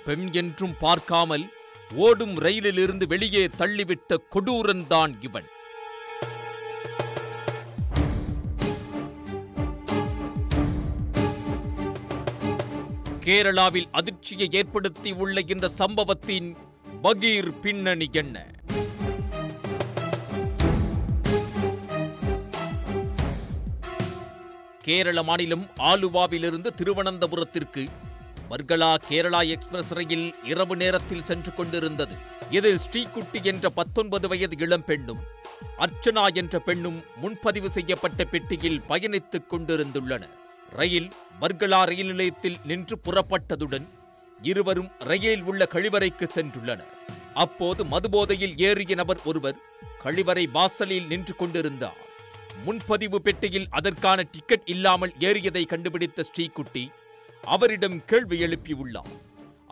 பெண் என்றும் பார்க்காமல் ஓடும் ரயிலிலிருந்து வெளியே தள்ளிவிட்ட கொடூரன்தான் இவன். கேரளாவில் அதிர்ச்சியை ஏற்படுத்தியுள்ள இந்த சம்பவத்தின் பகீர் பின்னணி என்ன? கேரள மாநிலம் ஆலுவாவிலிருந்து திருவனந்தபுரத்திற்கு வர்கலா கேரளா எக்ஸ்பிரஸ் ரயில் இரவு நேரத்தில் சென்று கொண்டிருந்தது. இதில் ஸ்ரீகுட்டி என்ற 19 வயது இளம்பெண்ணும் அர்ச்சனா என்ற பெண்ணும் முன்பதிவு செய்யப்பட்ட பெட்டியில் பயணித்துக் கொண்டிருந்துள்ளனர். ரயில் வர்கலா ரயில் நிலையத்தில் நின்று புறப்பட்டதுடன் இருவரும் ரயிலில் உள்ள கழிவறைக்கு சென்றுள்ளனர். அப்போது மதுபோதையில் ஏறிய நபர் ஒருவர் கழிவறை வாசலில் நின்று கொண்டிருந்தார். முன்பதிவு பெட்டியில் அதற்கான டிக்கெட் இல்லாமல் ஏறியதை கண்டுபிடித்த ஸ்ரீகுட்டி அவரிடம் கேள்வி எழுப்பியுள்ளார்.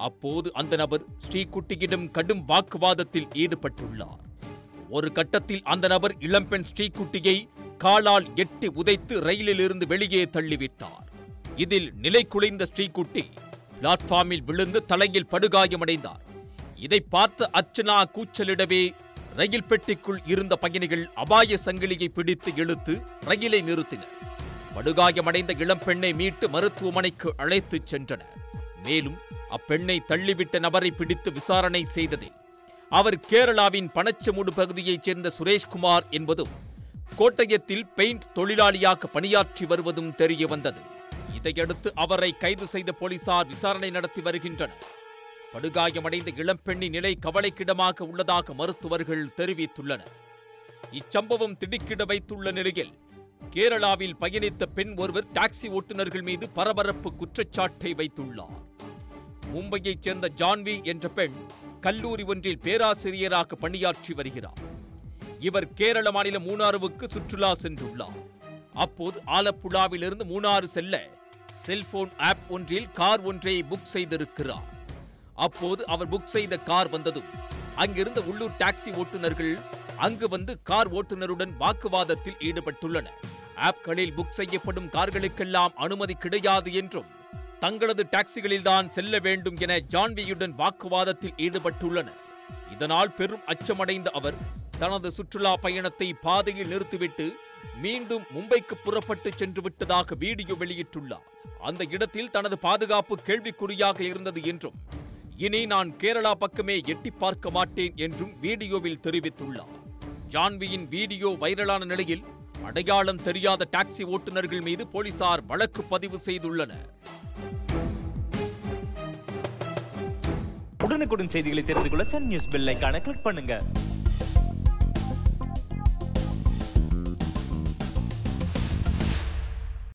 அப்போது அந்த நபர் ஸ்ரீகுட்டியிடம் கடும் வாக்குவாதத்தில் ஈடுபட்டுள்ளார். ஒரு கட்டத்தில் அந்த நபர் இளம்பெண் ஸ்ரீகுட்டியை காலால் எட்டி உதைத்து ரயிலிலிருந்து வெளியே தள்ளிவிட்டார். இதில் நிலை குலைந்த ஸ்ரீகுட்டி பிளாட்பார்மில் விழுந்து தலையில் படுகாயமடைந்தார். இதை பார்த்த அர்ச்சனா கூச்சலிடவே ரயில் பெட்டிக்குள் இருந்த பயணிகள் அபாய சங்கிலியை பிடித்து இழுத்து ரயிலை நிறுத்தினர். படுகாயமடைந்த இளம்பெண்ணை மீட்டு மருத்துவமனைக்கு அழைத்துச் சென்றனர். மேலும் அப்பெண்ணை தள்ளிவிட்ட நபரை பிடித்து விசாரணை செய்ததில் அவர் கேரளாவின் பனச்சமூடு பகுதியைச் சேர்ந்த சுரேஷ்குமார் என்பதும் கோட்டயத்தில் பெயிண்ட் தொழிலாளியாக பணியாற்றி வருவதும் தெரிய வந்தது. இதையடுத்து அவரை கைது செய்த போலீசார் விசாரணை நடத்தி வருகின்றனர். படுகாயமடைந்த இளம்பெண்ணின் நிலை கவலைக்கிடமாக உள்ளதாக மருத்துவர்கள் தெரிவித்துள்ளனர். இச்சம்பவம் திடுக்கிட வைத்துள்ள நிலையில் கேரளாவில் பயணித்த பெண் ஒருவர் டாக்ஸி ஓட்டுநர்கள் மீது பரபரப்பு குற்றச்சாட்டை வைத்துள்ளார். மும்பையைச் சேர்ந்த ஜான்வி என்ற பெண் கல்லூரி ஒன்றில் பேராசிரியராக பணியாற்றி வருகிறார். இவர் கேரள மாநிலம் மூணாறுவுக்கு சுற்றுலா சென்றுள்ளார். அப்போது ஆலப்புழாவிலிருந்து மூணாறு செல்ல செல்போன் ஆப் ஒன்றில் கார் ஒன்றை புக் செய்திருக்கிறார். அப்போது அவர் புக் செய்த கார் வந்ததும் அங்கிருந்த உள்ளூர் டாக்ஸி ஓட்டுநர்கள் அங்கு வந்து கார் ஓட்டுநருடன் வாக்குவாதத்தில் ஈடுபட்டுள்ளனர். ஆப்களில் புக் செய்யப்படும் கார்களுக்கெல்லாம் அனுமதி கிடையாது என்றும் தங்களது டாக்ஸிகளில்தான் செல்ல வேண்டும் என ஜான்வியுடன் வாக்குவாதத்தில் ஈடுபட்டுள்ளனர். இதனால் பெரும் அச்சமடைந்த அவர் தனது சுற்றுலா பயணத்தை பாதையில் நிறுத்திவிட்டு மீண்டும் மும்பைக்கு புறப்பட்டு சென்று விட்டதாக வீடியோ வெளியிட்டுள்ளார். அந்த இடத்தில் தனது பாதுகாப்பு கேள்விக்குறியாக இருந்தது என்றும் இனி நான் கேரளா பக்கமே எட்டி பார்க்க மாட்டேன் என்றும் வீடியோவில் தெரிவித்துள்ளார். ஜான்வியின் வீடியோ வைரலான நிலையில் அடையாளம் தெரியாத டாக்ஸி ஓட்டுநர்கள் மீது போலீசார் வழக்கு பதிவு செய்துள்ளனர். உடனுக்குடன் செய்திகளை தெரிந்து கொள்ள சன் நியூஸ் பெல் ஐகானை கிளிக் பண்ணுங்க.